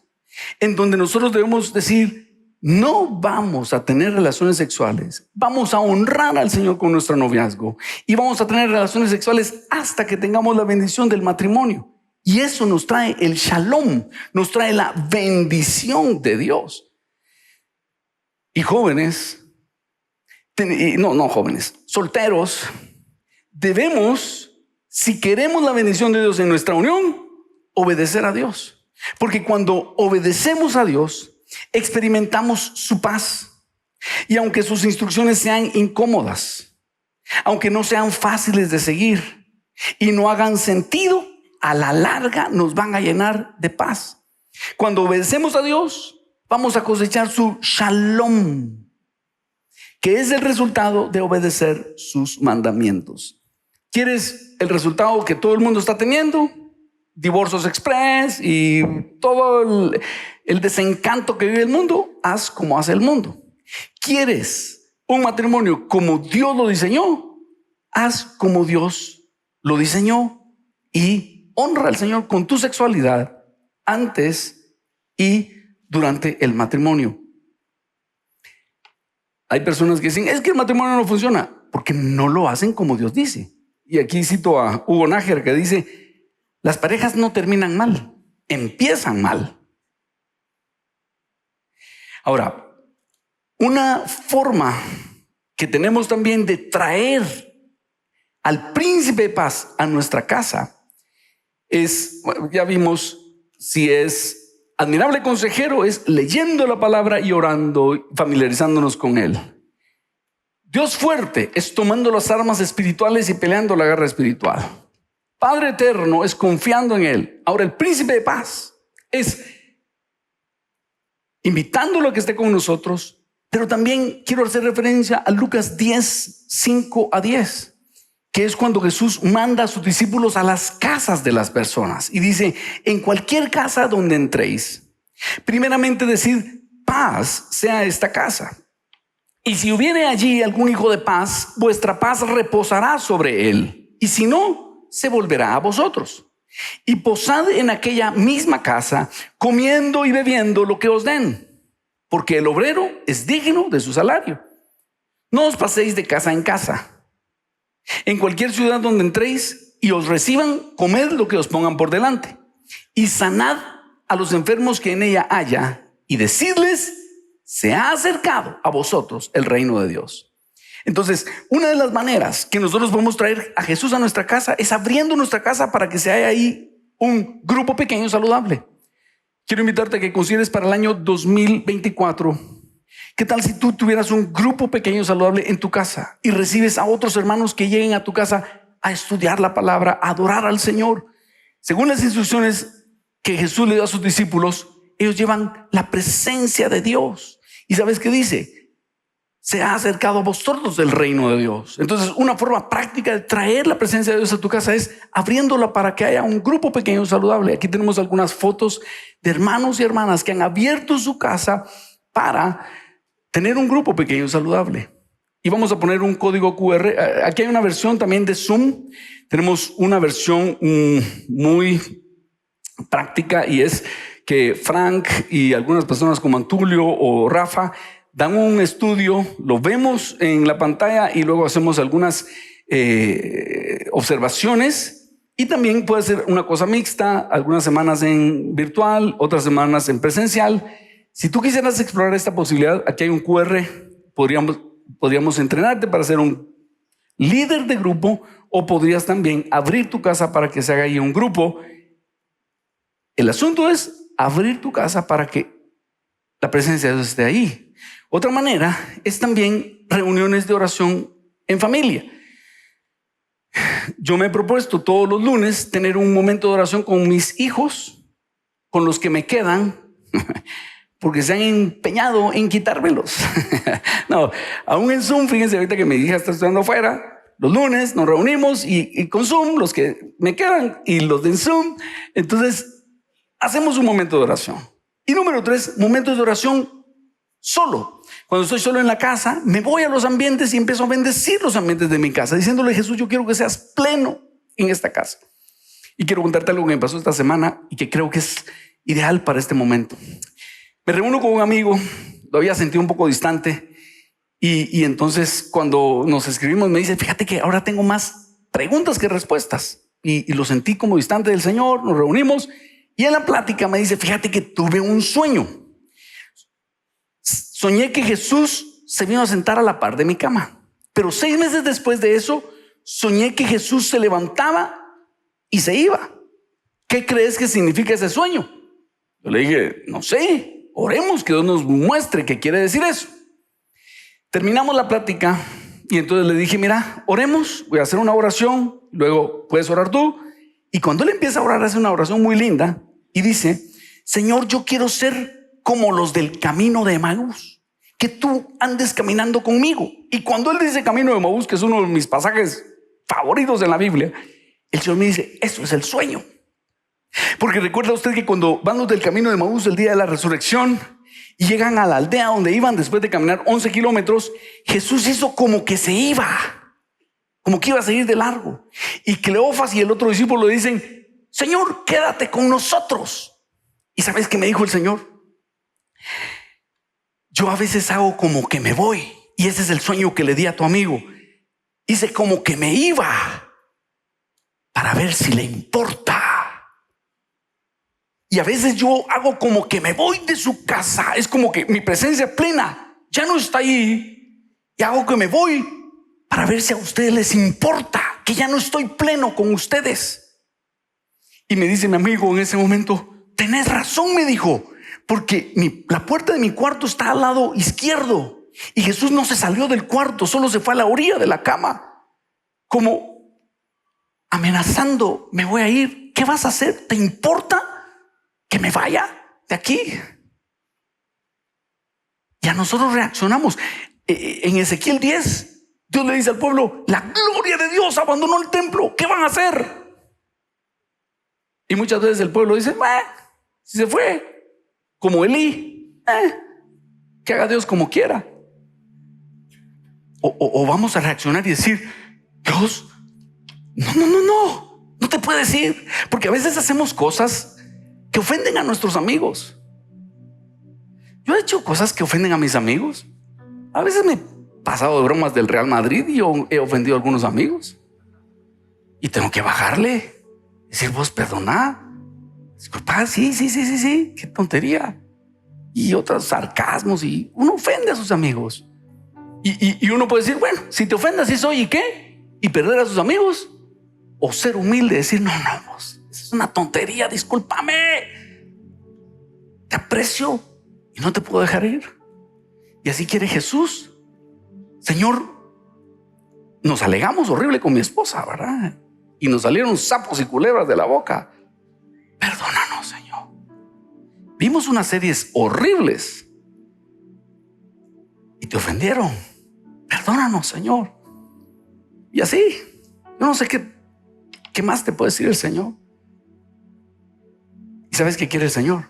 Speaker 2: en donde nosotros debemos decir: no vamos a tener relaciones sexuales, vamos a honrar al Señor con nuestro noviazgo y vamos a tener relaciones sexuales hasta que tengamos la bendición del matrimonio. Y eso nos trae el shalom, nos trae la bendición de Dios. Y jóvenes, jóvenes, solteros, debemos, si queremos la bendición de Dios en nuestra unión, obedecer a Dios. Porque cuando obedecemos a Dios, experimentamos su paz. Y aunque sus instrucciones sean incómodas, aunque no sean fáciles de seguir y no hagan sentido, a la larga nos van a llenar de paz. Cuando obedecemos a Dios, vamos a cosechar su shalom, que es el resultado de obedecer sus mandamientos. ¿Quieres el resultado que todo el mundo está teniendo? Divorcios express y todo el desencanto que vive el mundo. Haz como hace el mundo. ¿Quieres un matrimonio como Dios lo diseñó? Haz como Dios lo diseñó y honra al Señor con tu sexualidad antes y durante el matrimonio. Hay personas que dicen: es que el matrimonio no funciona, porque no lo hacen como Dios dice. Y aquí cito a Hugo Nájer, que dice: las parejas no terminan mal, empiezan mal. Ahora, una forma que tenemos también de traer al príncipe de paz a nuestra casa es, bueno, ya vimos, si es admirable consejero, es leyendo la palabra y orando, familiarizándonos con él. Dios fuerte es tomando las armas espirituales y peleando la guerra espiritual. Padre eterno es confiando en él. Ahora, el príncipe de paz es invitándolo a que esté con nosotros, pero también quiero hacer referencia a Lucas 10, 5 a 10, que es cuando Jesús manda a sus discípulos a las casas de las personas y dice: en cualquier casa donde entréis, primeramente decid: paz sea esta casa. Y si hubiere allí algún hijo de paz, vuestra paz reposará sobre él, y si no, se volverá a vosotros. Y posad en aquella misma casa, comiendo y bebiendo lo que os den, porque el obrero es digno de su salario. No os paséis de casa en casa. En cualquier ciudad donde entréis y os reciban, comed lo que os pongan por delante, y sanad a los enfermos que en ella haya, y decidles: se ha acercado a vosotros el reino de Dios. Entonces, una de las maneras que nosotros podemos traer a Jesús a nuestra casa es abriendo nuestra casa para que se haya ahí un grupo pequeño saludable. Quiero invitarte a que consideres para el año 2024, ¿qué tal si tú tuvieras un grupo pequeño saludable en tu casa y recibes a otros hermanos que lleguen a tu casa a estudiar la palabra, a adorar al Señor? Según las instrucciones que Jesús le dio a sus discípulos, ellos llevan la presencia de Dios. ¿Y sabes qué dice? Se ha acercado a vosotros el reino de Dios. Entonces, una forma práctica de traer la presencia de Dios a tu casa es abriéndola para que haya un grupo pequeño saludable. Aquí tenemos algunas fotos de hermanos y hermanas que han abierto su casa para tener un grupo pequeño saludable. Y vamos a poner un código QR. Aquí hay una versión también de Zoom. Tenemos una versión muy práctica, y es que Frank y algunas personas como Antulio o Rafa dan un estudio, lo vemos en la pantalla y luego hacemos algunas observaciones. Y también puede ser una cosa mixta, algunas semanas en virtual, otras semanas en presencial. Si tú quisieras explorar esta posibilidad, aquí hay un QR. Podríamos entrenarte para ser un líder de grupo, o podrías también abrir tu casa para que se haga ahí un grupo. El asunto es abrir tu casa para que la presencia de Dios esté ahí. Otra manera es también reuniones de oración en familia. Yo me he propuesto todos los lunes tener un momento de oración con mis hijos, con los que me quedan, porque se han empeñado en quitármelos. No, aún en Zoom, fíjense, ahorita que mi hija está estudiando afuera, los lunes nos reunimos y con Zoom, los que me quedan y los de Zoom, entonces hacemos un momento de oración. Y número 3, momentos de oración solo. Cuando estoy solo en la casa, me voy a los ambientes y empiezo a bendecir los ambientes de mi casa, diciéndole: Jesús, yo quiero que seas pleno en esta casa. Y quiero contarte algo que me pasó esta semana y que creo que es ideal para este momento. Me reúno con un amigo, lo había sentido un poco distante, y entonces cuando nos escribimos me dice: fíjate que ahora tengo más preguntas que respuestas, y lo sentí como distante del Señor. Nos reunimos y en la plática me dice: fíjate que tuve un sueño. Soñé que Jesús se vino a sentar a la par de mi cama, pero 6 meses después de eso soñé que Jesús se levantaba y se iba. ¿Qué crees que significa ese sueño? Yo le dije: no sé, oremos que Dios nos muestre qué quiere decir eso. Terminamos la plática y entonces le dije: mira, oremos, voy a hacer una oración, luego puedes orar tú. Y cuando él empieza a orar, hace una oración muy linda y dice: Señor, yo quiero ser como los del camino de Emaús, que tú andes caminando conmigo. Y cuando él dice camino de Emaús, que es uno de mis pasajes favoritos en la Biblia, el Señor me dice: eso es el sueño. Porque recuerda usted que cuando van los del camino de Emaús el día de la resurrección y llegan a la aldea donde iban después de caminar 11 kilómetros, Jesús hizo como que se iba, como que iba a seguir de largo. Y Cleofas y el otro discípulo le dicen: Señor, quédate con nosotros. ¿Y sabes qué me dijo el Señor? Yo a veces hago como que me voy, y ese es el sueño que le di a tu amigo. Hice como que me iba para ver si le importa. Y a veces yo hago como que me voy de su casa. Es como que mi presencia plena ya no está ahí, y hago que me voy para ver si a ustedes les importa que ya no estoy pleno con ustedes. Y me dice mi amigo en ese momento: tenés razón, me dijo, porque la puerta de mi cuarto está al lado izquierdo, y Jesús no se salió del cuarto, solo se fue a la orilla de la cama, como amenazando: me voy a ir, ¿qué vas a hacer? ¿Te importa que me vaya de aquí? Ya nosotros reaccionamos. En Ezequiel 10, Dios le dice al pueblo: la gloria de Dios abandonó el templo, ¿qué van a hacer? Y muchas veces el pueblo dice: si se fue, como Elí, que haga Dios como quiera. O vamos a reaccionar y decir: Dios, no te puedes ir. Porque a veces hacemos cosas que ofenden a nuestros amigos. Yo he hecho cosas que ofenden a mis amigos. A veces me he pasado de bromas del Real Madrid y yo he ofendido a algunos amigos, y tengo que bajarle, decir: vos perdona, disculpa, sí, qué tontería. Y otros sarcasmos, y uno ofende a sus amigos. Y uno puede decir: bueno, si te ofendas, sí soy, ¿y qué? Y perder a sus amigos. O ser humilde, decir: no, vos, es una tontería, discúlpame, te aprecio y no te puedo dejar ir. Y así quiere Jesús. Señor, nos alegamos horrible con mi esposa, ¿verdad? Y nos salieron sapos y culebras de la boca. Perdónanos, Señor. Vimos unas series horribles y te ofendieron. Perdónanos, Señor. Y así, yo no sé qué más te puede decir el Señor. ¿Y sabes qué quiere el Señor?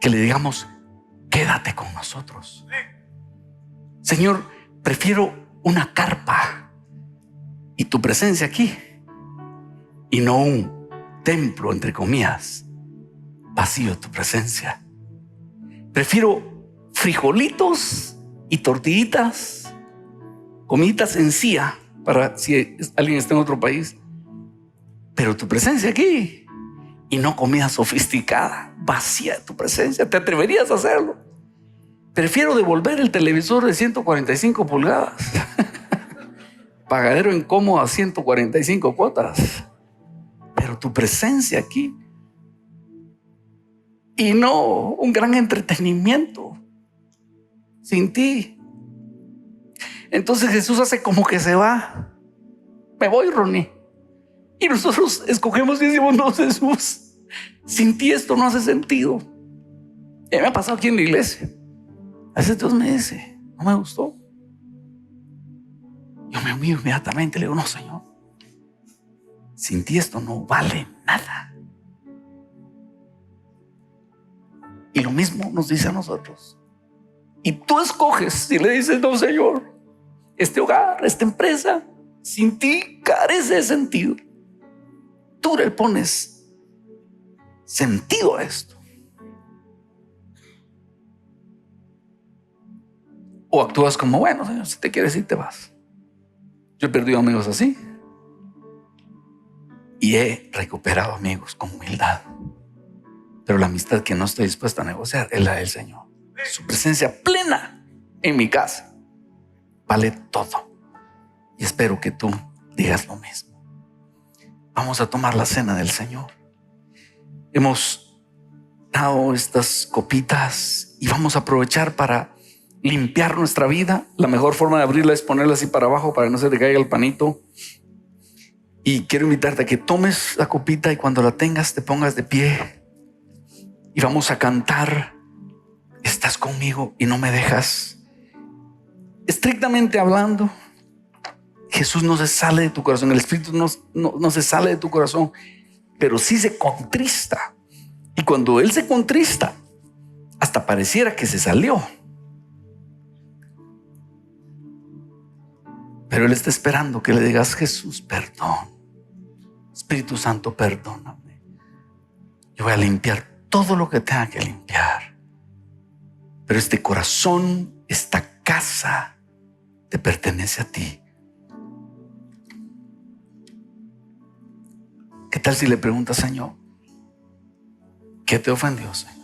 Speaker 2: Que le digamos: quédate con nosotros. Señor, prefiero una carpa y tu presencia aquí, y no un templo, entre comillas, vacío de tu presencia. Prefiero frijolitos y tortillitas, comiditas sencilla para si alguien está en otro país, pero tu presencia aquí, y no comida sofisticada, vacía de tu presencia. ¿Te atreverías a hacerlo? Prefiero devolver el televisor de 145 pulgadas, pagadero incómodo a 145 cuotas, pero tu presencia aquí, y no un gran entretenimiento sin ti. Entonces Jesús hace como que se va. Me voy, Ronnie. Y nosotros escogemos y decimos: no, Jesús, sin ti esto no hace sentido. Ya me ha pasado aquí en la iglesia. A veces Dios me dice: no me gustó. Yo me humillo inmediatamente, le digo: no, Señor, sin ti esto no vale nada. Y lo mismo nos dice a nosotros. Y tú escoges si le dices: no, Señor, este hogar, esta empresa, sin ti carece de sentido. Tú le pones sentido a esto. O actúas como: bueno, Señor, si te quieres ir, te vas. Yo he perdido amigos así y he recuperado amigos con humildad. Pero la amistad que no estoy dispuesto a negociar es la del Señor. Su presencia plena en mi casa vale todo. Y espero que tú digas lo mismo. Vamos a tomar la cena del Señor. Hemos dado estas copitas y vamos a aprovechar para limpiar nuestra vida. La mejor forma de abrirla es ponerla así para abajo para que no se te caiga el panito. Y quiero invitarte a que tomes la copita y cuando la tengas te pongas de pie y vamos a cantar: estás conmigo y no me dejas. Estrictamente hablando, Jesús no se sale de tu corazón, el Espíritu no se sale de tu corazón, pero sí se contrista. Y cuando Él se contrista, hasta pareciera que se salió. Pero Él está esperando que le digas: Jesús, perdón. Espíritu Santo, perdóname. Yo voy a limpiar todo lo que tenga que limpiar. Pero este corazón, esta casa, te pertenece a ti. ¿Qué tal si le preguntas: Señor, ¿qué te ofendió, Señor?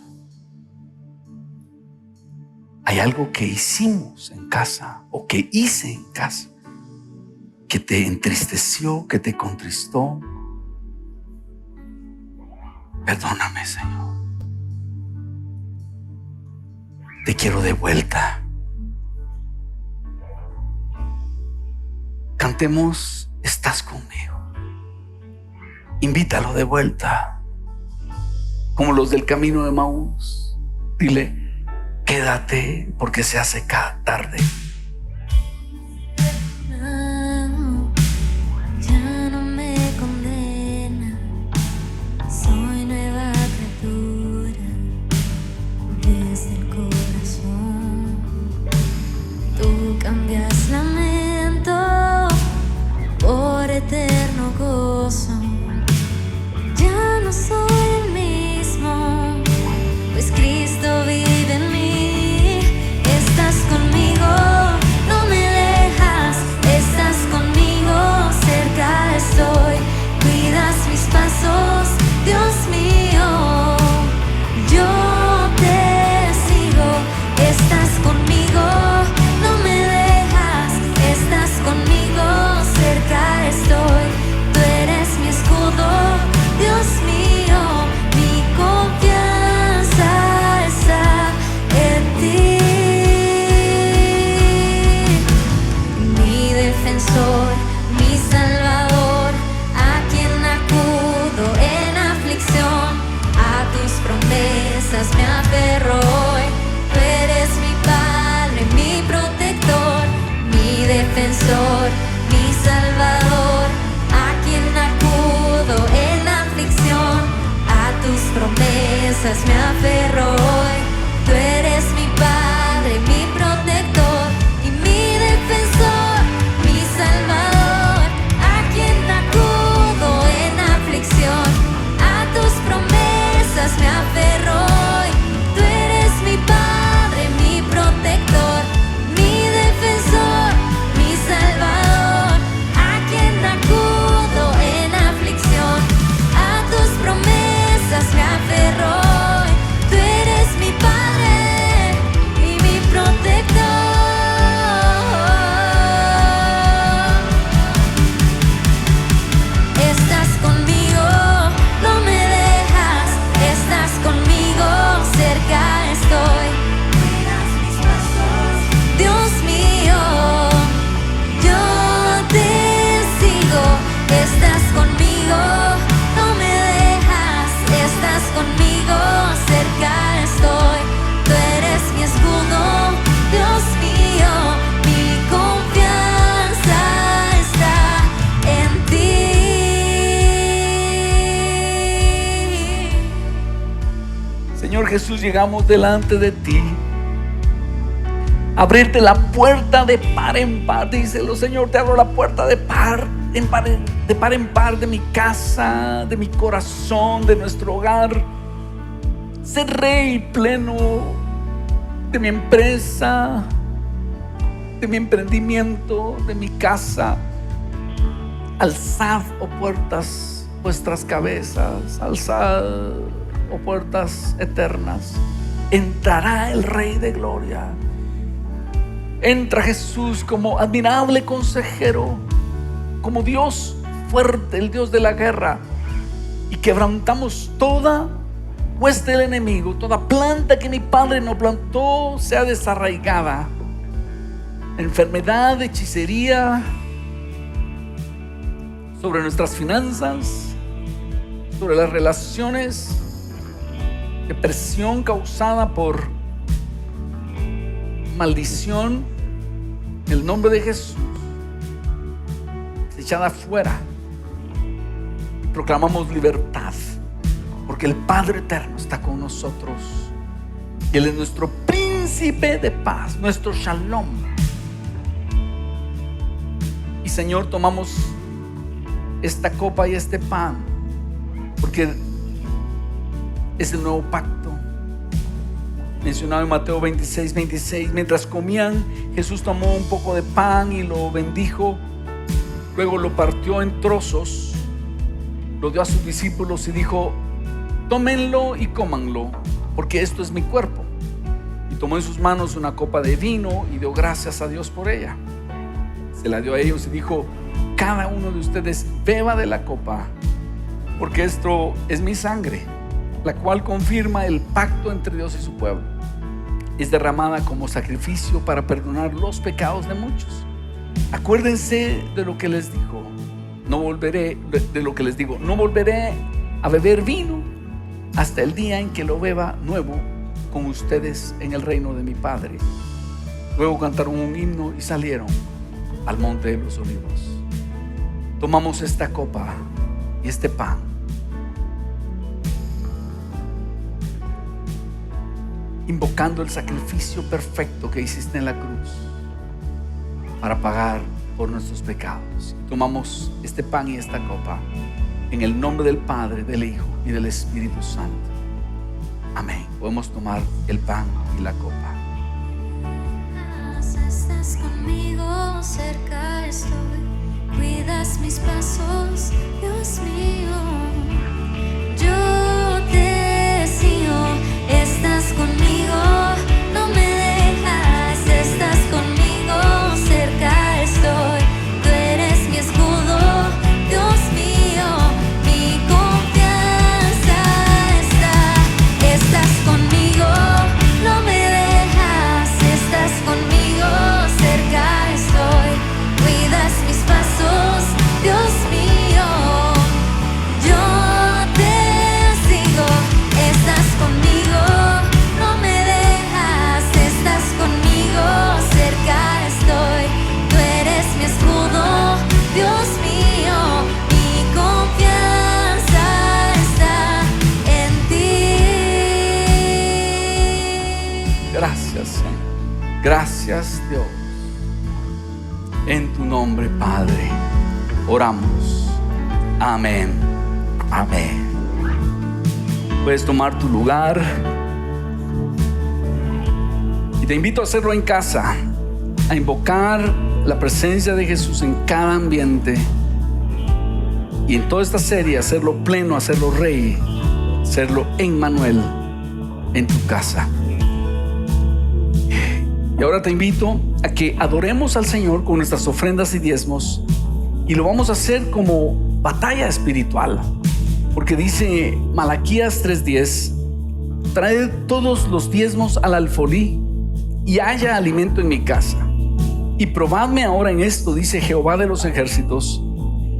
Speaker 2: ¿Hay algo que hicimos en casa o que hice en casa que te entristeció, que te contristó? Perdóname, Señor. Te quiero de vuelta. Cantemos: estás conmigo. Invítalo de vuelta. Como los del camino de Maús. Dile: quédate porque se hace cada tarde.
Speaker 3: Eterno gozo, ya no soy el mismo, pues Cristo vive en mí. Estás conmigo, no me dejas, estás conmigo, cerca estoy, cuidas mis pasos, Dios mío, yo te sigo. Estás conmigo, no me dejas, estás conmigo, cerca estoy, tú eres mi escudo, Dios mío, mi confianza está en ti. Mi defensor, mi salvador, a quien acudo en aflicción, a tus promesas me aferro hoy, tú eres mi Padre, mi protector, mi defensor, mi salvador, a quien acudo en aflicción, a tus promesas me aferro hoy, tú eres mi Padre, mi protector y
Speaker 2: Jesús, llegamos delante de ti. Abrirte la puerta de par en par. Díselo, Señor, te abro la puerta de par en par de mi casa, de mi corazón, de nuestro hogar. Ser rey pleno de mi empresa, de mi emprendimiento, de mi casa. Alzad, oh puertas, vuestras cabezas, alzad, oh puertas eternas. Entrará el Rey de Gloria. Entra Jesús como admirable consejero, como Dios fuerte, el Dios de la guerra. Y quebrantamos toda hueste del enemigo, toda planta que mi Padre no plantó sea desarraigada. Enfermedad, hechicería sobre nuestras finanzas, sobre las relaciones, depresión causada por maldición, en el nombre de Jesús, echada afuera. Proclamamos libertad, porque el Padre eterno está con nosotros. Y Él es nuestro príncipe de paz, nuestro shalom. Y Señor, tomamos esta copa y este pan, porque es el nuevo pacto mencionado en Mateo 26. Mientras comían, Jesús tomó un poco de pan y lo bendijo. Luego lo partió en trozos, lo dio a sus discípulos y dijo: tómenlo y cómanlo, porque esto es mi cuerpo. Y tomó en sus manos una copa de vino y dio gracias a Dios por ella. Se la dio a ellos y dijo: cada uno de ustedes beba de la copa, porque esto es mi sangre, la cual confirma el pacto entre Dios y su pueblo. Es derramada como sacrificio para perdonar los pecados de muchos. Acuérdense de lo que les dijo. No volveré a beber vino hasta el día en que lo beba nuevo con ustedes en el reino de mi Padre. Luego cantaron un himno y salieron al monte de los olivos. Tomamos esta copa y este pan, invocando el sacrificio perfecto que hiciste en la cruz para pagar por nuestros pecados. Tomamos este pan y esta copa en el nombre del Padre, del Hijo y del Espíritu Santo. Amén. Podemos tomar el pan y la copa.
Speaker 3: Estás conmigo, cerca estoy, cuidas mis pasos, Dios mío. Yo te sigo, estás conmigo, no me dejas, estás conmigo, cerca estoy, tú eres mi escudo, Dios mío, mi confianza estás conmigo, no me dejas, estás conmigo, cerca estoy, cuidas mis pasos, Dios mío, yo te sigo, estás conmigo, no me dejas, estás conmigo, cerca estoy, tú eres mi escudo, Dios mío, mi confianza está en ti.
Speaker 2: Gracias, Señor. Gracias, Dios. En tu nombre, Padre, oramos. Amén. Amén. Puedes tomar tu lugar. Y te invito a hacerlo en casa, a invocar la presencia de Jesús en cada ambiente. Y en toda esta serie, hacerlo pleno, hacerlo rey, hacerlo Emmanuel en tu casa. Y ahora te invito a que adoremos al Señor con nuestras ofrendas y diezmos. Y lo vamos a hacer como batalla espiritual. Porque dice Malaquías 3:10: traed todos los diezmos al alfolí y haya alimento en mi casa. Y probadme ahora en esto, dice Jehová de los ejércitos,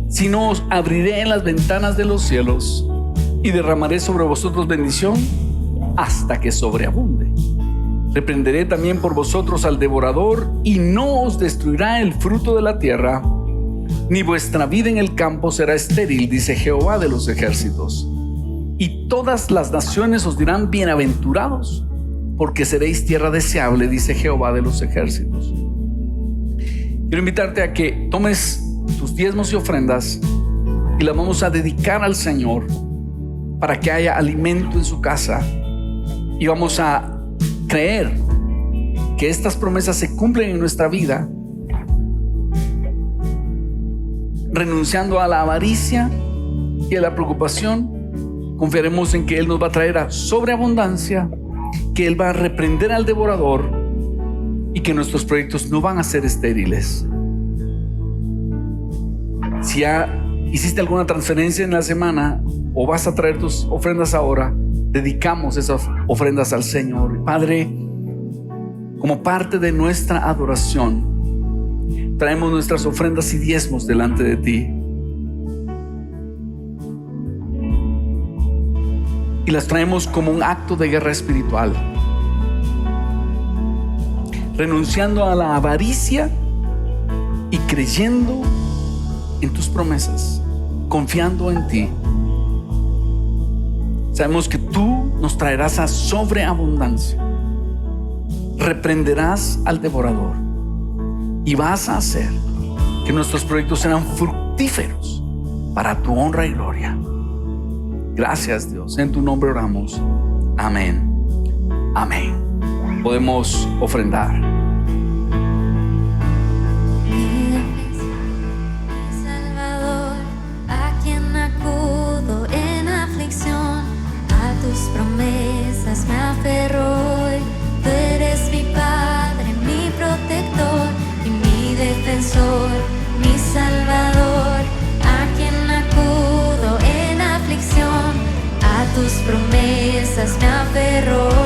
Speaker 2: si no os abriré las ventanas de los cielos y derramaré sobre vosotros bendición hasta que sobreabunde. Reprenderé también por vosotros al devorador y no os destruirá el fruto de la tierra, ni vuestra vida en el campo será estéril, dice Jehová de los ejércitos. y todas las naciones os dirán bienaventurados, porque seréis tierra deseable, dice Jehová de los ejércitos. Quiero invitarte a que tomes tus diezmos y ofrendas y las vamos a dedicar al Señor para que haya alimento en su casa, y vamos a creer que estas promesas se cumplen en nuestra vida, renunciando a la avaricia y a la preocupación. Confiaremos en que Él nos va a traer a sobreabundancia, que Él va a reprender al devorador y que nuestros proyectos no van a ser estériles. Si ya hiciste alguna transferencia en la semana o vas a traer tus ofrendas ahora, dedicamos esas ofrendas al Señor. Padre, como parte de nuestra adoración, traemos nuestras ofrendas y diezmos delante de ti, y las traemos como un acto de guerra espiritual, renunciando a la avaricia y creyendo en tus promesas, confiando en ti. Sabemos que tú nos traerás a sobreabundancia, reprenderás al devorador y vas a hacer que nuestros proyectos sean fructíferos para tu honra y gloria. Gracias, Dios, en tu nombre oramos. Amén. Amén. Podemos ofrendar.
Speaker 3: Mi Salvador, a quien acudo en aflicción, a tus promesas me aferro hoy. Tú eres mi Padre, mi protector y mi defensor, mi Salvador, a quien acudo en aflicción, a tus promesas me aferro.